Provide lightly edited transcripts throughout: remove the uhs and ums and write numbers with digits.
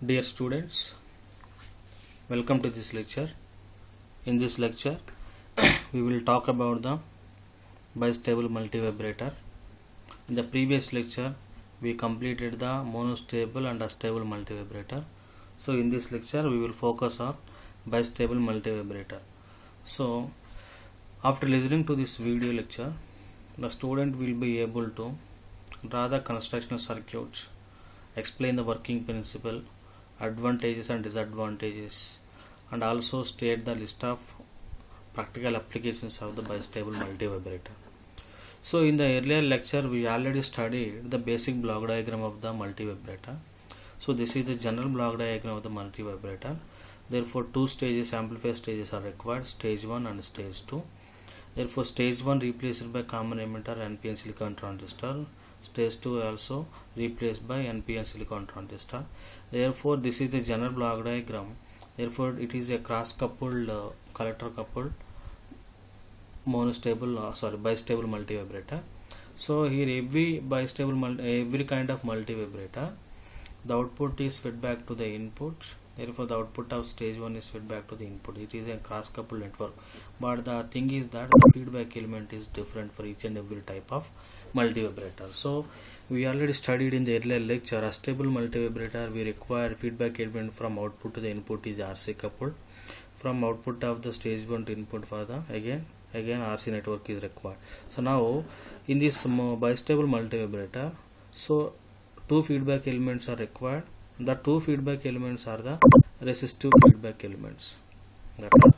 Dear students, welcome to this lecture. In this lecture, we will talk about the bistable multivibrator. In the previous lecture, we completed the monostable and astable multivibrator. So, in this lecture, we will focus on bistable multivibrator. So, after listening to this video lecture, the student will be able to draw the constructional circuits, explain the working principle, advantages and disadvantages, and also state the list of practical applications of the bistable multivibrator. So in the earlier lecture we already studied the basic block diagram of the multivibrator. So this is the general block diagram of the multivibrator. Therefore two stages, amplifier stages are required, stage 1 and stage 2. Therefore stage 1 replaced by common emitter NPN silicon transistor, stage 2 also replaced by NPN silicon transistor. Therefore this is the general block diagram. Therefore it is a cross coupled collector coupled bistable multivibrator. So here every kind of multivibrator, the output is fed back to the input. Therefore the output of stage 1 is fed back to the input. It is a cross coupled network, but the thing is that the feedback element is different for each and every type of multivibrator. So we already studied in the earlier lecture, a stable multivibrator we require feedback element from output to the input is RC coupled. From output of the stage 1 to input for the again RC network is required. So now in this bistable multivibrator, so two feedback elements are required. The two feedback elements are the resistive feedback elements. That are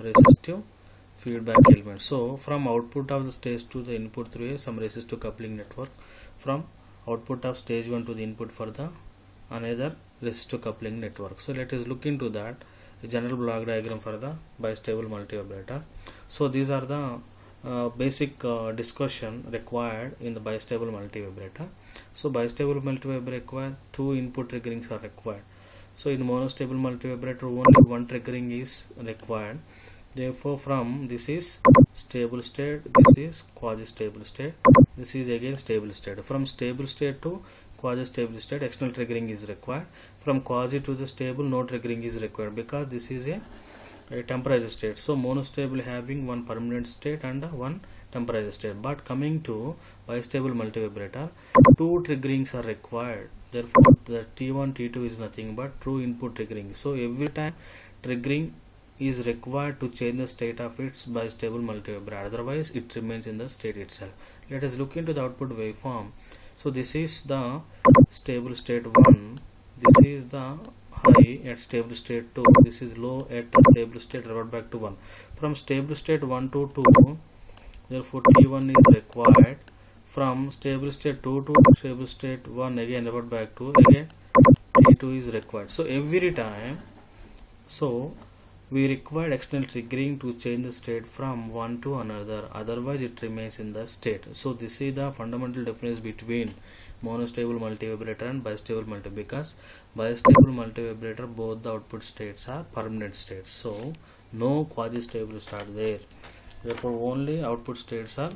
resistive feedback elements. So from output of the stage to the input through some resistive coupling network. From output of stage 1 to the input for the another resistive coupling network. So let us look into that. The general block diagram for the bistable multivibrator. So these are the basic discussion required in the bistable multivibrator. So bistable multivibrator require two input triggerings are required. So in monostable multivibrator only one triggering is required. Therefore from this is stable state, this is quasi stable state, this is again stable state. From stable state to quasi stable state external triggering is required. From quasi to the stable no triggering is required because this is a temperature state. So monostable having one permanent state and one temperature state, but coming to bistable multivibrator two triggerings are required. Therefore the T1 T2 is nothing but true input triggering. So every time triggering is required to change the state of its bistable multivibrator, otherwise it remains in the state itself. Let us look into the output waveform. So this is the stable state 1, this is the high at stable state 2, this is low at stable state, revert back to 1. From stable state 1 to 2, therefore T1 is required. From stable state 2 to stable state 1 again revert back to again T2 is required. So every time, so we require external triggering to change the state from one to another, otherwise it remains in the state. So this is the fundamental difference between monostable multivibrator and bistable multivibrator, because bistable multivibrator both the output states are permanent states, so no quasi stable state there. Therefore only output states are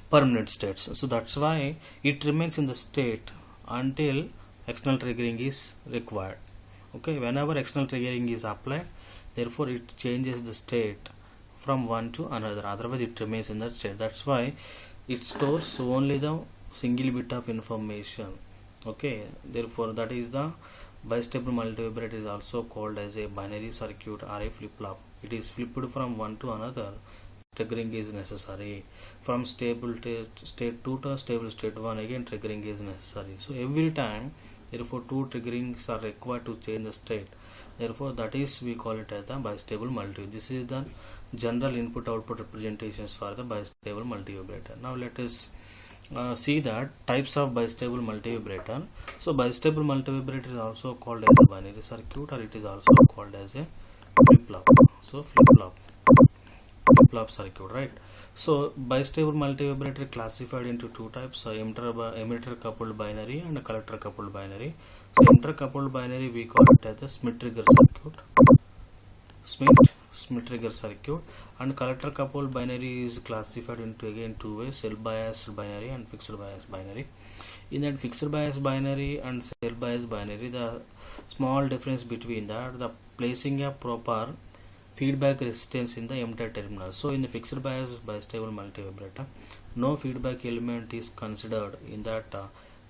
permanent states. So that's why it remains in the state until external triggering is required. Okay, whenever external triggering is applied, therefore it changes the state from one to another, otherwise it remains in that state. That's why it stores only the single bit of information. Okay, therefore that is the bistable multivibrator is also called as a binary circuit or a flip-flop. It is flipped from one to another, triggering is necessary. From stable state 2 to stable state 1 again triggering is necessary. So every time, therefore two triggerings are required to change the state. Therefore that is we call it as the bistable multivibrator. This is the general input output representations for the bistable multivibrator. Now let us see that types of bistable multivibrator. So bistable multivibrator is also called as a binary circuit, or it is also called as a flip-flop. So flip-flop circuit, right? So bistable multivibrator classified into two types, emitter coupled binary and collector coupled binary. So emitter coupled binary we call it as the Schmitt trigger circuit, and collector coupled binary is classified into again two ways, self biased binary and fixed bias binary. In that fixed bias binary and self bias binary, the small difference between that, the placing a proper feedback resistance in the emitter terminal. So in the fixed bias bistable multivibrator, no feedback element is considered in that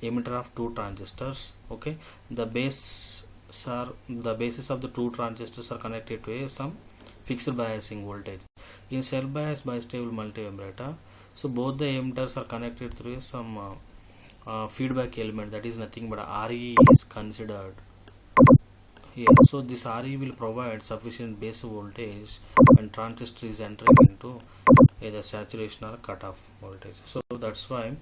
emitter of two transistors. Okay, the bases of the two transistors are connected to some fixed biasing voltage. In self bias bistable multivibrator, so both the emitters are connected through some feedback element, that is nothing but RE is considered here. So this RE will provide sufficient base voltage when transistor is entering into either saturation or cutoff voltage. So that's why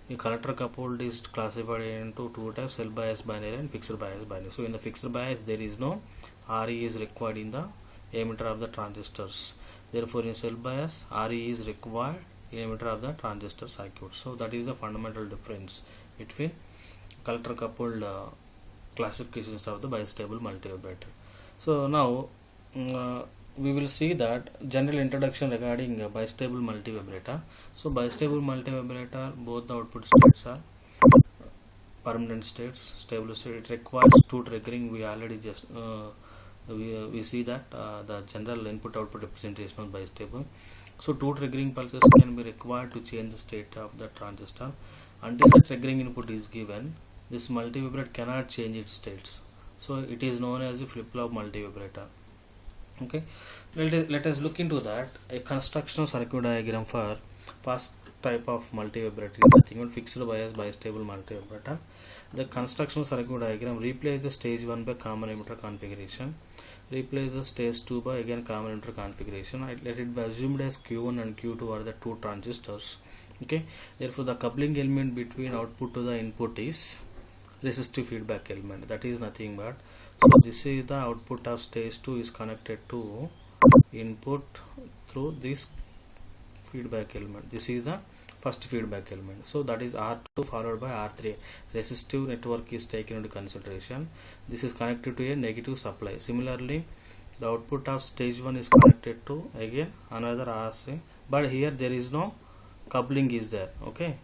the collector coupled is classified into two types: self bias binary and fixed bias binary. So in the fixed bias there is no RE is required in the emitter of the transistors. Therefore in self bias RE is required in emitter of the transistor circuit. So that is the fundamental difference between collector coupled classifications of the bistable multivibrator. So now we will see that general introduction regarding bistable multivibrator. So bistable multivibrator, both the output states are permanent states, stable state. It requires two triggering. We already just we see that the general input output representation of bistable. So two triggering pulses can be required to change the state of the transistor. Until the triggering input is given, this multivibrator cannot change its states. So it is known as a flip-flop multivibrator. Okay, let us look into that. A constructional circuit diagram for first type of multivibrator is nothing but fixed bias bistable multivibrator. The constructional circuit diagram: replace the stage 1 by common emitter configuration, replace the stage 2 by again common emitter configuration. Let it be assumed as Q1 and Q2 are the two transistors. Okay, therefore the coupling element between output to the input is resistive feedback element, that is nothing but, so this is the output of stage 2 is connected to input through this feedback element. This is the first feedback element, so that is R2 followed by R3. Resistive network is taken into consideration. This is connected to a negative supply. Similarly the output of stage 1 is connected to again another RC, but here there is no coupling is there. Okay,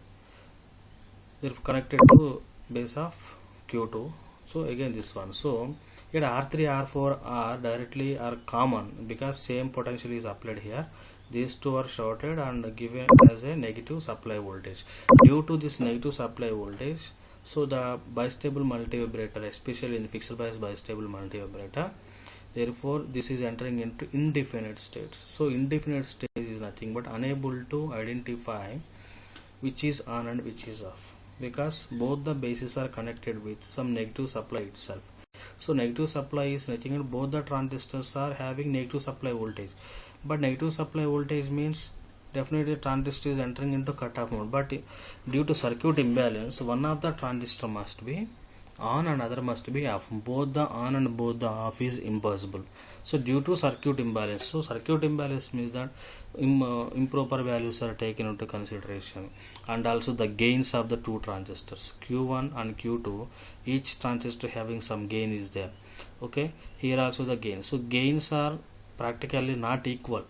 therefore connected to base of Q2. So again this one. So here R3 R4 are directly are common because same potential is applied here. These two are shorted and given as a negative supply voltage. Due to this negative supply voltage, so the bistable multivibrator, especially in fixed bias bistable multivibrator, therefore this is entering into indefinite states. So indefinite state is nothing but unable to identify which is on and which is off, because both the bases are connected with some negative supply itself. So negative supply is nothing but both the transistors are having negative supply voltage, but negative supply voltage means definitely the transistor is entering into cutoff mode, but due to circuit imbalance one of the transistor must be on and other must be off. Both the on and both the off is impossible. So due to circuit imbalance, so circuit imbalance means that improper values are taken into consideration, and also the gains of the two transistors Q1 and Q2, each transistor having some gain is there. Okay, here also the gain. So gains are practically not equal.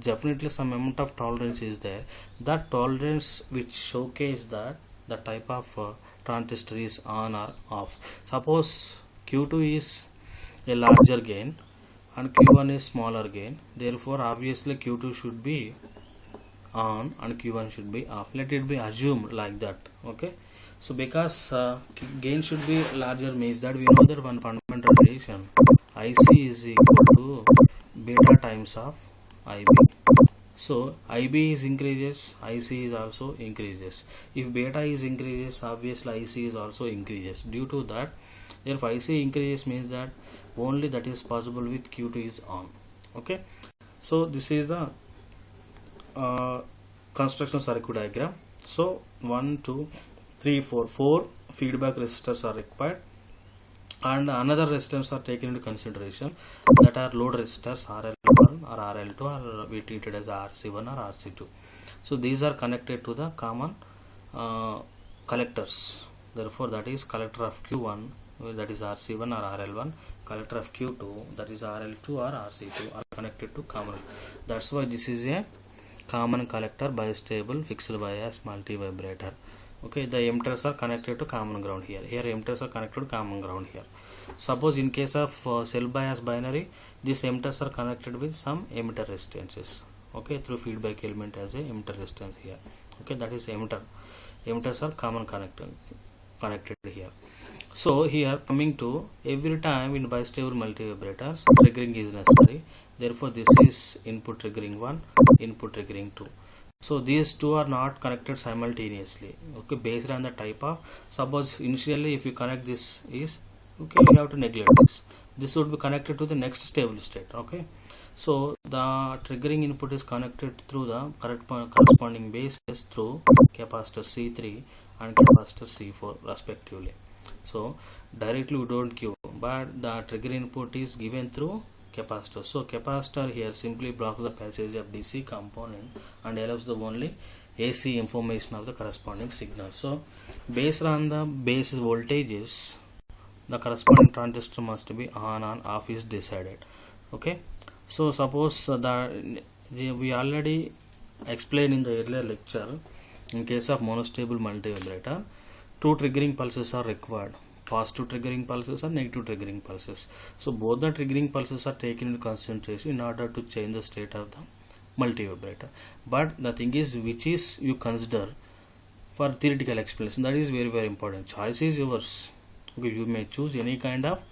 Definitely some amount of tolerance is there. That tolerance which showcase that the type of transistor is on or off. Suppose Q2 is a larger gain and Q1 is smaller gain, therefore obviously Q2 should be on and Q1 should be off. Let it be assumed like that. Okay, so because gain should be larger means that we know that one fundamental relation, IC is equal to beta times of IB. So IB is increases, IC is also increases. If beta is increases, obviously IC is also increases. Due to that, if IC increases means that only that is possible with Q2 is on. Okay, so this is the construction circuit diagram. So 1 2 3 4 feedback resistors are required, and another resistors are taken into consideration, that are load resistors RL1 or RL2, or we treated as RC1 or RC2. So these are connected to the common collectors. Therefore that is collector of Q1, that is RC1 or RL1, collector of Q2, that is RL2 or RC2, are connected to common. That's why this is a common collector bistable fixed bias multivibrator. Okay, the emitters are connected to common ground here. Here emitters are connected to common ground here. Suppose in case of cell bias binary, these emitters are connected with some emitter resistances. Okay, through feedback element as a emitter resistance here. Okay, that is emitter. Emitters are common connected here. So here coming to every time in bistable multivibrators, triggering is necessary. Therefore, this is input triggering 1, input triggering 2. So these two are not connected simultaneously. Okay, based on the type of, suppose initially if you connect this is, okay, you have to neglect this. This would be connected to the next stable state. Okay, so the triggering input is connected through the corresponding bases through capacitor C3 and capacitor C4 respectively. So directly we don't give, but the trigger input is given through capacitor. So capacitor here simply blocks the passage of DC component and allows the only AC information of the corresponding signal. So based on the base voltages, the corresponding transistor must be on and off is decided. Okay, so suppose we already explained in the earlier lecture, in case of monostable multivibrator, two triggering pulses are required, positive triggering pulses or negative triggering pulses. So both the triggering pulses are taken into consideration in order to change the state of the multivibrator. But the thing is, which is you consider for theoretical explanation, that is very very important. Choice is yours. Okay, you may choose any kind of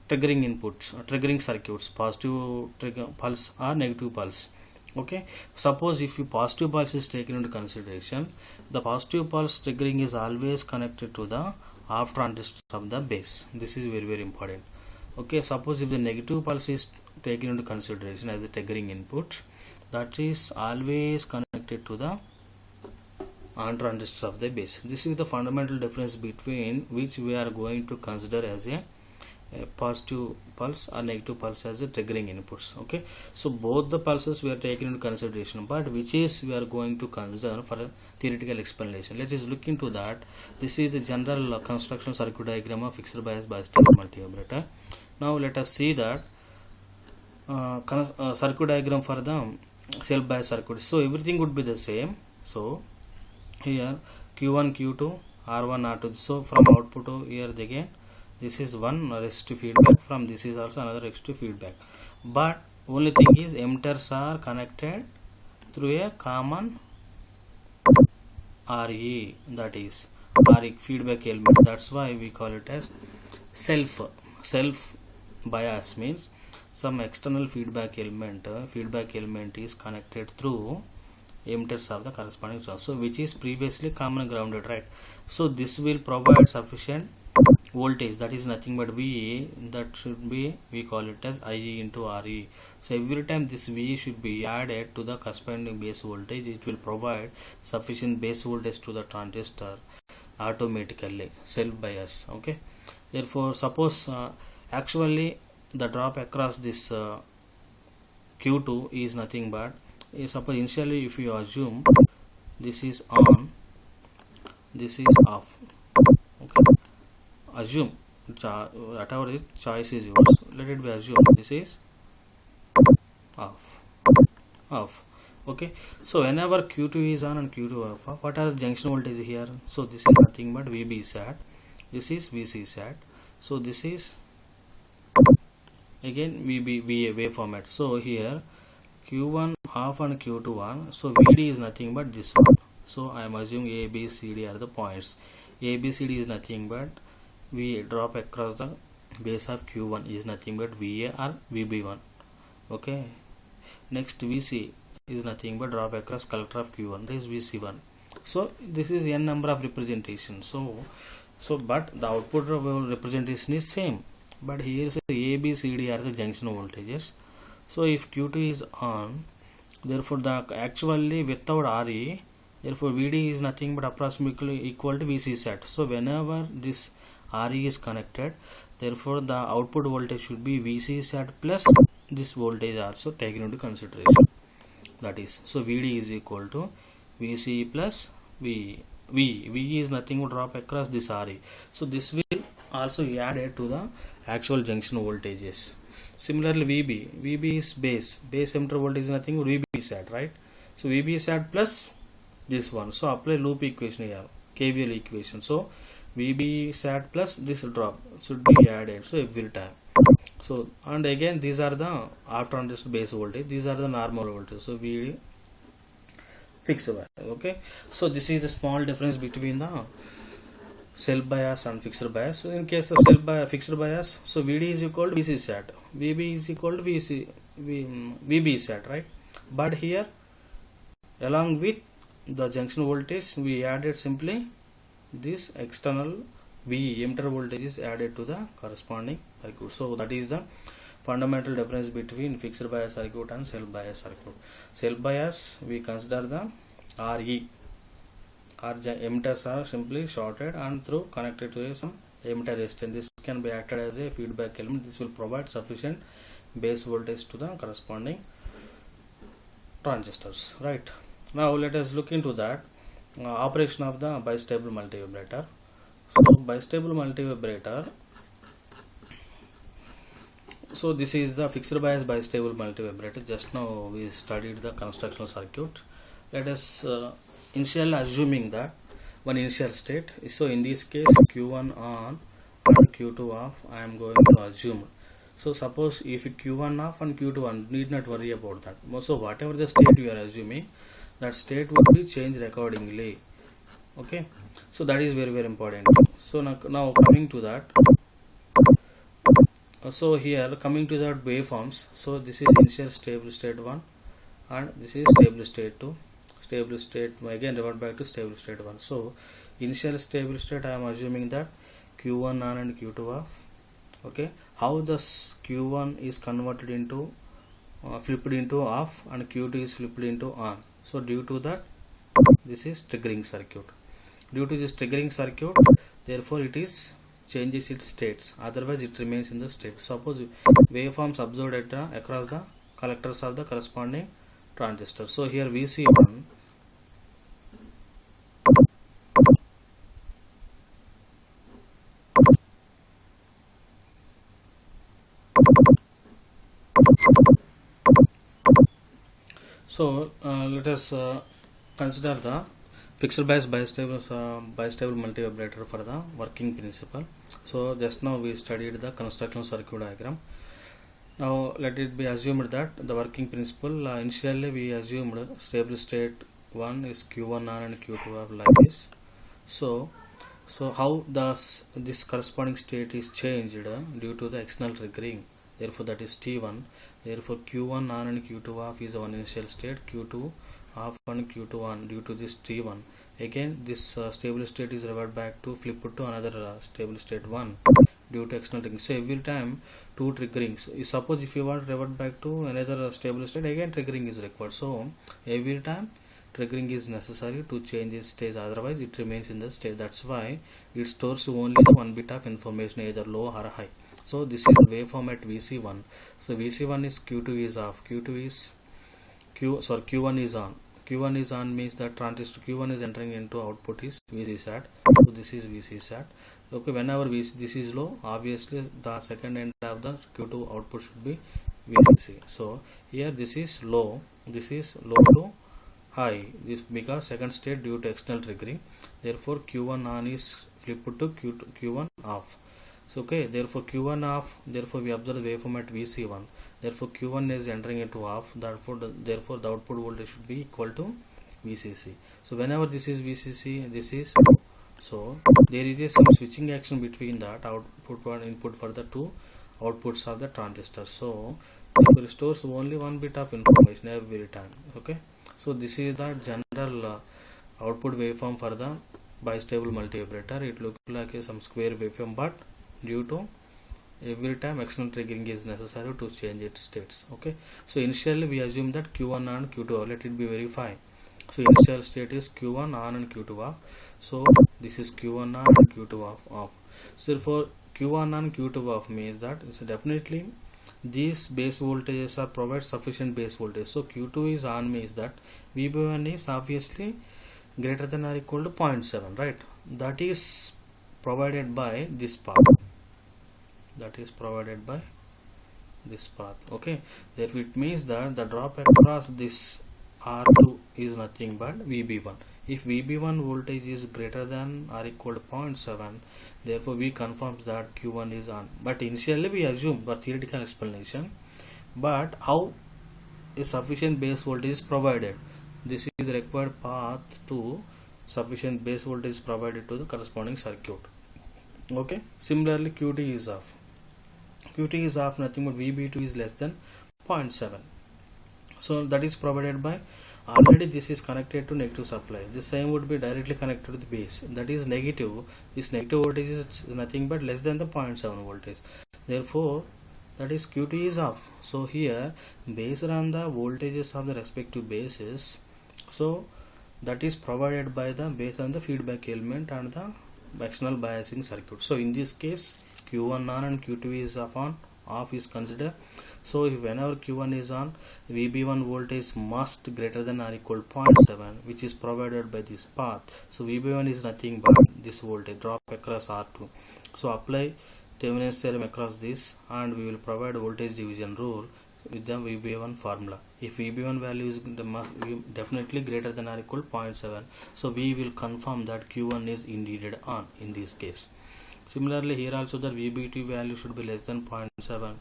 triggering inputs or triggering circuits, positive trigger pulse or negative pulse. Okay, suppose if you positive pulse is taken into consideration, the positive pulse triggering is always connected to the off transistor of the base. This is very very important. Okay, suppose if the negative pulse is taken into consideration as the triggering input, that is always connected to the on transistor of the base. This is the fundamental difference between which we are going to consider as a positive pulse or negative pulse as a triggering inputs. Okay, so both the pulses we are taken into consideration, but which is we are going to consider for a theoretical explanation. Let us look into that. This is the general construction circuit diagram of fixed bias bistable multivibrator. Now let us see that circuit diagram for the cell bias circuit. So everything would be the same. So here Q1 Q2 R1 R2. So from output to here again this is one resistive feedback, from this is also another resistive feedback, but only thing is emitters are connected through a common RE, that is RE feedback element. That's why we call it as self bias, means some external feedback element is connected through emitters of the corresponding source, so which is previously common grounded, right? So this will provide sufficient voltage, that is nothing but VA, that should be, we call it as IE into RE. So every time this VE should be added to the corresponding base voltage, it will provide sufficient base voltage to the transistor automatically, self bias. Okay, therefore suppose actually the drop across this Q2 is nothing but, suppose initially if you assume this is on, this is off. Okay, assume whatever is choice is yours, let it be assumed this is off. Okay, so whenever Q2 is on and Q2 off, what are the junction voltage here? So this is nothing but VB sat, this is VC sat, so this is again VB VA wave format. So here Q1 off and Q2 on, so VD is nothing but this one. So I am assuming A, B, C, D are the points. A, B, C, D is nothing but we drop across the base of Q1 is nothing but VA or VB1. Okay, next VC is nothing but drop across collector of Q1, this is VC1. So this is n number of representation. So but the output of representation is same, but here is A, B, C, D are the junction voltages. So if Q2 is on, therefore the actually without RE, therefore VD is nothing but approximately equal to VC sat. So whenever this RE is connected, therefore the output voltage should be VC sat plus this voltage also taken into consideration, that is, so VD is equal to VC plus V is nothing but drop across this RE. So this will also be added to the actual junction voltages. Similarly VB is base emitter voltage is nothing but VB sat, right? So VB sat plus this one, so apply loop equation here. KVL equation. So VB sat plus this drop should be added, so every time. So and again these are the after understood base voltage, these are the normal voltage, so VD fixed bias. Okay, so this is the small difference between the self bias and fixed bias. So in case of fixed bias, so VD is equal to VC sat, VB is equal to VB sat, right? But here along with the junction voltage we added simply this external VE emitter voltage is added to the corresponding circuit. So that is the fundamental difference between fixed bias circuit and self bias circuit. Self bias we consider the RE, or emitters are simply shorted and through connected to some emitter resistor. This can be acted as a feedback element. This will provide sufficient base voltage to the corresponding transistors, right? Now let us look into that operation of the bistable multivibrator. So bistable multivibrator, so this is the fixed bias bistable multivibrator. Just now we studied the constructional circuit. Let us initially assuming that one initial state. So in this case Q1 on and Q2 off I am going to assume. So suppose if Q1 off and Q2 on, need not worry about that. So whatever the state you are assuming, that state will be changed accordingly. Okay, so that is very important. So now coming to that, so here coming to that waveforms. So this is initial stable state 1 and this is stable state 2. Stable state again revert back to stable state 1. So initial stable state I am assuming that Q1 on and Q2 off. Okay, how this Q1 is converted into flipped into off and Q2 is flipped into on. So due to that, this is triggering circuit. Due to this triggering circuit, therefore it is changes its states, otherwise it remains in the state. Suppose waveforms observed across the collectors of the corresponding transistor. So here VC1 so let us consider the fixed bias bistable multivibrator for the working principle. So just now we studied the constructional circuit diagram. Now let it be assumed that the working principle, initially we assumed stable state 1 is Q1 on and Q2 off like this. So how this corresponding state is changed due to the external triggering. Therefore that is T1. Therefore Q1 on and Q2 off is one initial state, Q2 off and Q2 on due to this T1. Again this stable state is revert back to flip to another stable state 1 due to external triggering. So every time two triggerings. Suppose if you want to revert back to another stable state, again triggering is required. So every time triggering is necessary to change its state, otherwise it remains in the state. That's why it stores only one bit of information, either low or high. So this is waveform at VC1. So VC1 is Q2 is off, Q1 is on. Q1 is on means that transistor Q1 is entering into output is VC sat. So this is VC sat. Okay, whenever this is low, obviously the second end of the Q2 output should be VCC. So here this is low to high, this because second state due to external triggering. Therefore Q1 on is flipped to Q1 off. So okay, therefore Q1 off, therefore we observe the waveform at VC1. Therefore Q1 is entering into off, therefore the output voltage should be equal to VCC. So whenever this is VCC, this is low. So there is some switching action between that output and input for the two outputs of the transistor. So it restores only one bit of information every time. Okay, so this is the general output waveform for the bistable multivibrator. It looks like some square waveform, but due to every time external triggering is necessary to change its states. Okay, so initially we assume that Q1 on and Q2 off. Let it be verified. So initial state is Q1 on and Q2 off. So this is Q1 on and Q2 off. So therefore Q1 on Q2 off means that so definitely these base voltages are provide sufficient base voltage. So Q2 is on means that VB1 is obviously greater than or equal to 0.7, right? That is provided by this path. Okay, therefore it means that the drop across this R2 is nothing but VB1. If VB1 voltage is greater than or equal to 0.7, therefore we confirm that Q1 is on. But initially we assume for theoretical explanation, but how a sufficient base voltage is provided. This is the required path to sufficient base voltage provided to the corresponding circuit. Okay. Similarly, QT is off. QT is off, nothing but VB2 is less than 0.7. So that is provided by, already this is connected to negative supply. The same would be directly connected to the base. That is negative. This negative voltage is nothing but less than the 0.7 voltage. Therefore, that is QT is off. So here, based on the voltages of the respective bases, so that is provided by the based on the feedback element and the external biasing circuit. So in this case, Q1 on and Q2 is off is considered. So if whenever Q1 is on, VB1 voltage must greater than or equal to 0.7, which is provided by this path. So VB1 is nothing but this voltage drop across R2. So apply Thevenin's theorem across this, and we will provide voltage division rule with the VB1 formula. If VB1 value is definitely greater than or equal to 0.7, so we will confirm that Q1 is indeed on in this case. Similarly, here also the VB2 value should be less than 0.7,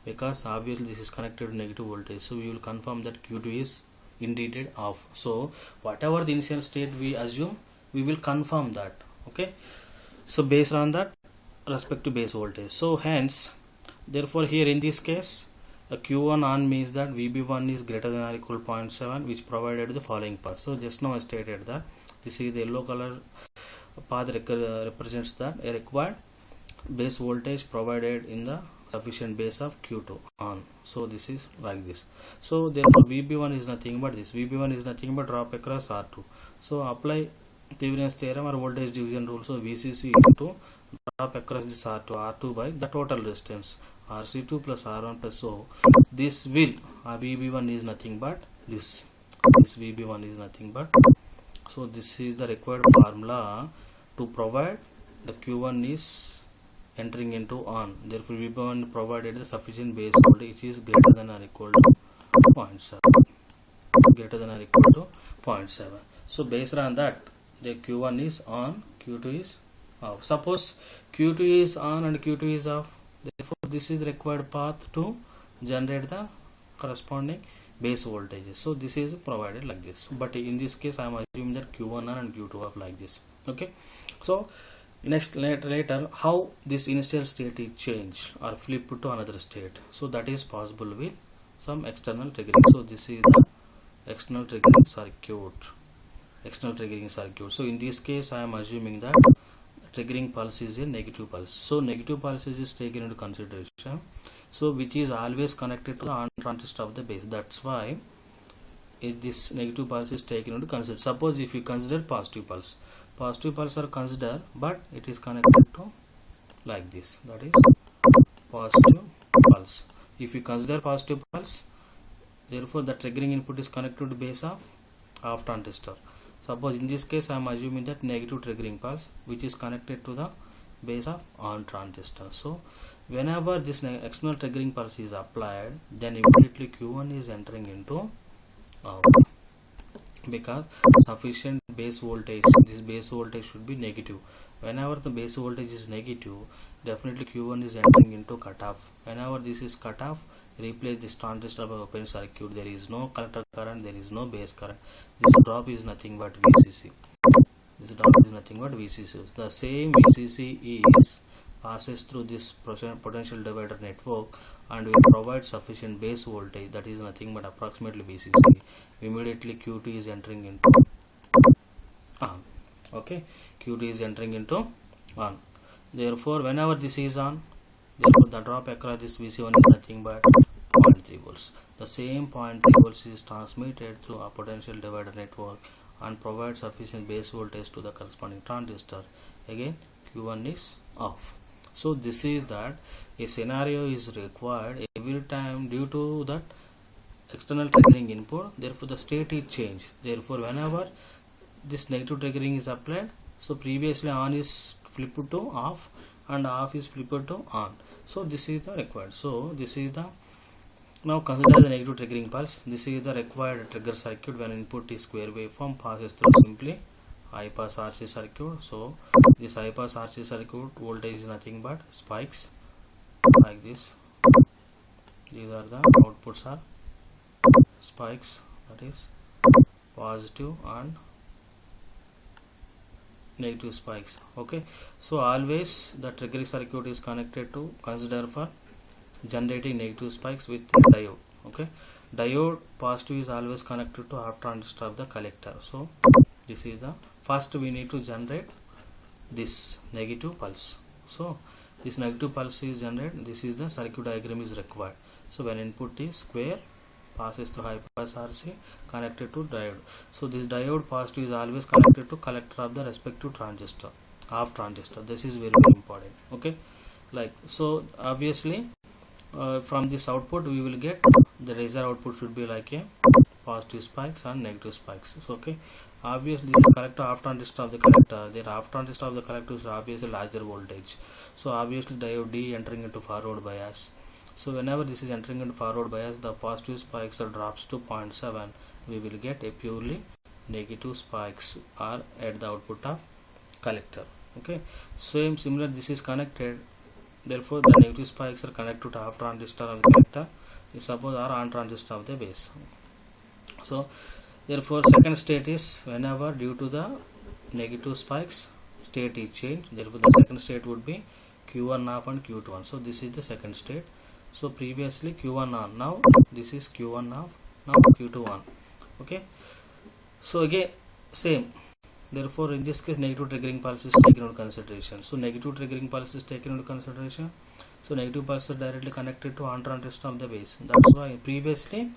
because obviously this is connected to negative voltage. So we will confirm that Q2 is indeed off. So whatever the initial state we assume, we will confirm that. Okay. So based on that respect to base voltage. So hence, therefore here in this case, a Q1 on means that VB1 is greater than or equal to 0.7, which provided the following path. So just now I stated that this is the yellow color path represents that a required base voltage provided in the sufficient base of Q2 on. So this is like this. So therefore VB1 is nothing but this. VB1 is nothing but drop across R2. So apply Thevenin's theorem or voltage division rule. So VCC into drop across this R2 by the total resistance RC2 plus R1 plus. So this will VB1 is nothing but this. This VB1 is nothing but. So this is the required formula to provide the Q1 is entering into on. Therefore VB1 provided the sufficient base voltage which is greater than or equal to 0.7. Greater than or equal to 0.7. So based on that, the Q1 is on, Q2 is off. Suppose Q2 is on and Q2 is off. Therefore this is the required path to generate the corresponding base voltages. So this is provided like this. But in this case I am assuming that Q1 on and Q2 off like this. Okay. So next later how this initial state is changed or flipped to another state. So that is possible with some external triggering. So this is the external triggering circuit. So in this case I am assuming that triggering pulse is a negative pulse. So negative pulse is taken into consideration. So which is always connected to the on transistor of the base. That's why this negative pulse is taken into consideration. Suppose if you consider positive pulse are considered, but it is connected to like this. That is positive pulse. If you consider positive pulse, therefore the triggering input is connected to base of off transistor. Suppose in this case I am assuming that negative triggering pulse which is connected to the base of on transistor. So whenever this external triggering pulse is applied, then immediately Q1 is entering into off, because sufficient base voltage, this base voltage should be negative. Whenever the base voltage is negative, definitely Q1 is entering into cutoff. Whenever this is cut off, replace this transistor by open circuit. There is no collector current, there is no base current. This drop is nothing but VCC. The same VCC is passes through this potential divider network and will provide sufficient base voltage, that is nothing but approximately VCC. Immediately Q2 is entering into on. Okay, Q2 is entering into on. Therefore whenever this is on, therefore the drop across this VC1 is nothing but 0.3 volts. The same 0.3 volts is transmitted through a potential divider network and provides sufficient base voltage to the corresponding transistor. Again Q1 is off. So this is that a scenario is required every time due to that external triggering input. Therefore the state is changed. Therefore whenever this negative triggering is applied, so previously on is flipped to off and off is flipped to on. So this is the required. So this is the, now consider the negative triggering pulse. This is the required trigger circuit when input is square waveform passes through simply high pass RC circuit. So this high pass RC circuit voltage is nothing but spikes like this. These are the outputs are spikes, that is positive and negative spikes. Okay, so always the triggering circuit is connected to consider for generating negative spikes with diode. Okay, diode positive is always connected to half transistor of the collector. So this is the first we need to generate this negative pulse. So this negative pulse is generated. This is the circuit diagram is required. So when input is square, passes through high pass RC connected to diode. So this diode positive is always connected to collector of the respective transistor, half transistor. This is very, very important. Okay, like so obviously from this output we will get the laser output should be like a positive spikes and negative spikes. So okay, obviously this is collector half transistor of the collector. Their half transistor of the collector is obviously larger voltage. So obviously diode D entering into forward bias. So whenever this is entering into forward bias, the positive spikes drops to 0.7. We will get a purely negative spikes are at the output of collector. Okay, similar this is connected. Therefore the negative spikes are connected to half transistor of the collector. Suppose are on transistor of the base. So therefore second state is whenever due to the negative spikes state is changed. Therefore the second state would be Q1 off and Q2 on. So this is the second state. So previously Q1 on, now this is Q1 off, now Q2 on. Okay, so again same. Therefore in this case negative triggering pulse is taken into consideration. So negative triggering pulse is taken into consideration. So negative pulse is directly connected to on transistor of the base. That's why previously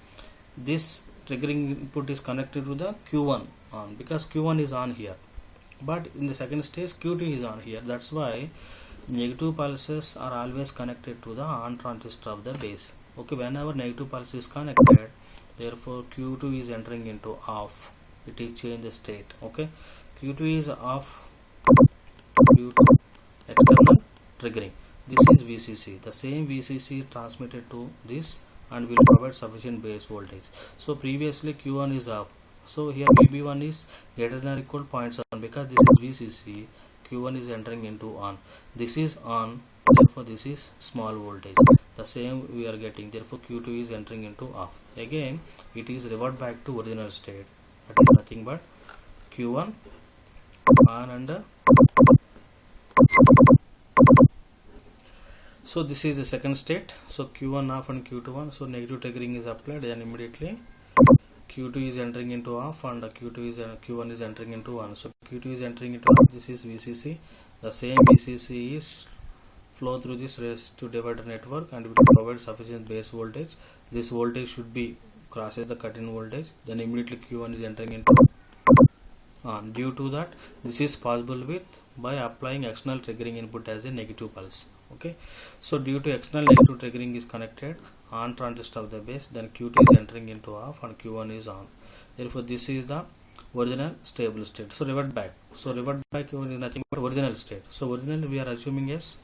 this triggering input is connected to the Q1 on, because Q1 is on here, but in the second stage Q2 is on here. That's why negative pulses are always connected to the on transistor of the base. Okay, whenever negative pulse is connected, therefore Q2 is entering into off. It is change the state. Okay, Q2 is off, Q2 external triggering. This is VCC. The same VCC transmitted to this and will provide sufficient base voltage. So previously Q1 is off. So here VB1 is greater than or equal to 0.7 because this is VCC. Q1 is entering into on. This is on. Therefore this is small voltage. The same we are getting. Therefore Q2 is entering into off. Again it is revert back to original state. That is nothing but Q1 on and so this is the second state. So Q1 off and Q2 on. So negative triggering is applied, then immediately Q2 is entering into off and Q1 is entering into on. So Q2 is entering into off. This is VCC. The same VCC is flow through this resistive divider network and it will provide sufficient base voltage. This voltage should be crosses the cut-in voltage. Then immediately Q1 is entering into on. Due to that, this is possible with by applying external triggering input as a negative pulse. Okay, so due to external negative triggering is connected on transistor of the base, then Q2 is entering into off and Q1 is on. Therefore this is the original stable state. So revert back. So revert back is nothing but original state. So original we are assuming as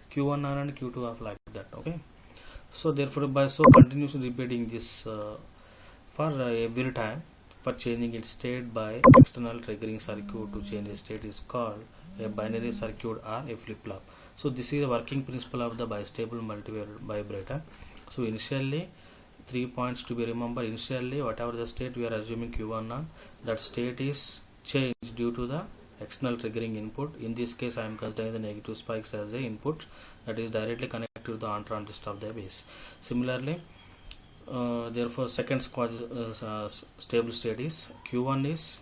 Q1 on and Q2 off like that. Okay, so therefore by so continuously repeating this for every time for changing its state by external triggering circuit to change the state is called a binary circuit or a flip-flop. So this is the working principle of the bistable multivibrator. So initially 3 points to be remembered. Initially whatever the state we are assuming Q1 on, that state is changed due to the external triggering input. In this case I am considering the negative spikes as a input that is directly connected to the on transistor of the base. Similarly therefore second stable state is Q1 is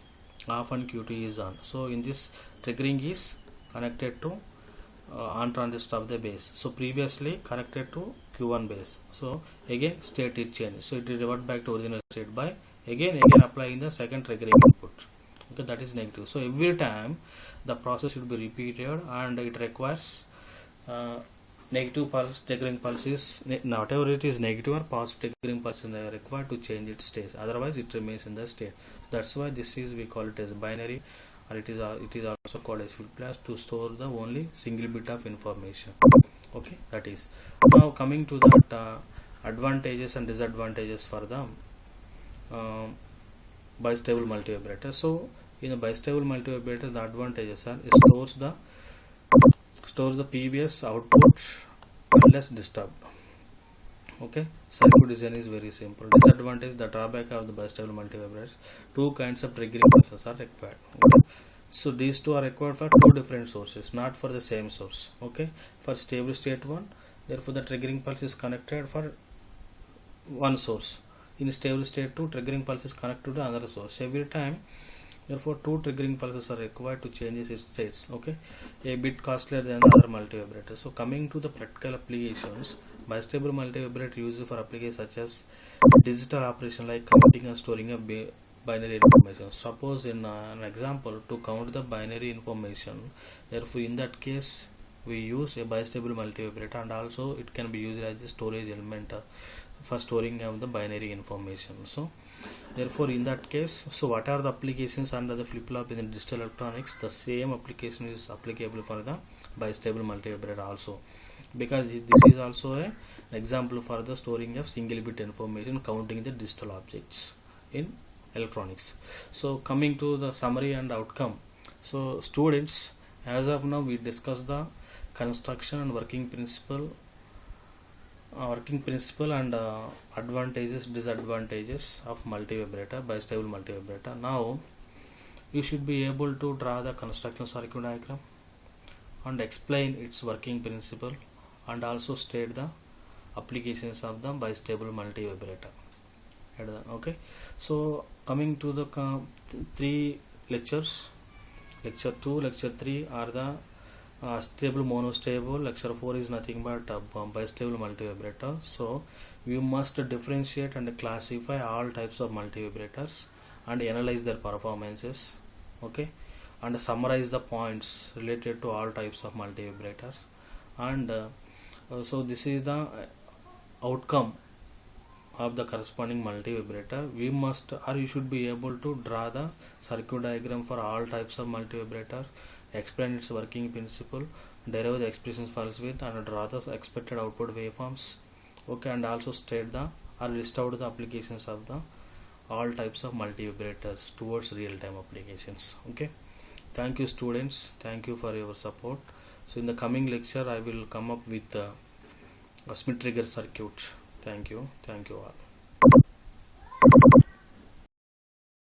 off and Q2 is on. So in this triggering is connected to on transistor of the base. So previously connected to Q1 base. So again state is changed. So it will revert back to original state by again applying the second triggering input. Okay, that is negative. So every time the process should be repeated and it requires negative pulse triggering pulses. Whatever it is negative or positive triggering pulse is required to change its state. Otherwise it remains in the state. That's why this is we call it as binary, or it is also called as flip-flop to store the only single bit of information. Okay, that is. Now coming to that advantages and disadvantages for the bistable multivibrator. So In a bistable multivibrator, the advantages are it stores the previous output unless disturbed. Okay, circuit design is very simple. Disadvantage, the drawback of the bistable multivibrators, two kinds of triggering pulses are required. Okay? So these two are required for two different sources, not for the same source. Okay, for stable state one, therefore the triggering pulse is connected for one source. In stable state 2, triggering pulse is connected to another source. Every time, therefore, two triggering pulses are required to change its states. Okay, a bit costlier than the other multivibrators. So coming to the practical applications, bistable multivibrator used for applications such as digital operation like counting and storing of binary information. Suppose in an example to count the binary information, therefore in that case we use a bistable multivibrator, and also it can be used as a storage element for storing of the binary information. So therefore in that case, so what are the applications under the flip-flop in the digital electronics? The same application is applicable for the bistable multivibrator also, because this is also an example for the storing of single bit information, counting the digital objects in electronics. So coming to the summary and outcome. So students, as of now we discussed the construction and working principle and advantages, disadvantages of multivibrator, bistable multivibrator. Now you should be able to draw the construction circuit diagram and explain its working principle, and also state the applications of the bistable multivibrator. Okay, so coming to the three lectures, lecture 2, lecture 3 are the stable monostable, lecture 4 is nothing but bistable multivibrator. So we must differentiate and classify all types of multivibrators and analyze their performances. Okay, and summarize the points related to all types of multivibrators, and so this is the outcome of the corresponding multivibrator. We must, or you should be able to draw the circuit diagram for all types of multivibrators, explain its working principle, derive the expressions files with, and draw the expected output waveforms. Okay, and also state the or list out the applications of the all types of multivibrators towards real-time applications. Okay, thank you students, thank you for your support. So in the coming lecture I will come up with a Schmitt trigger circuit. Thank you all.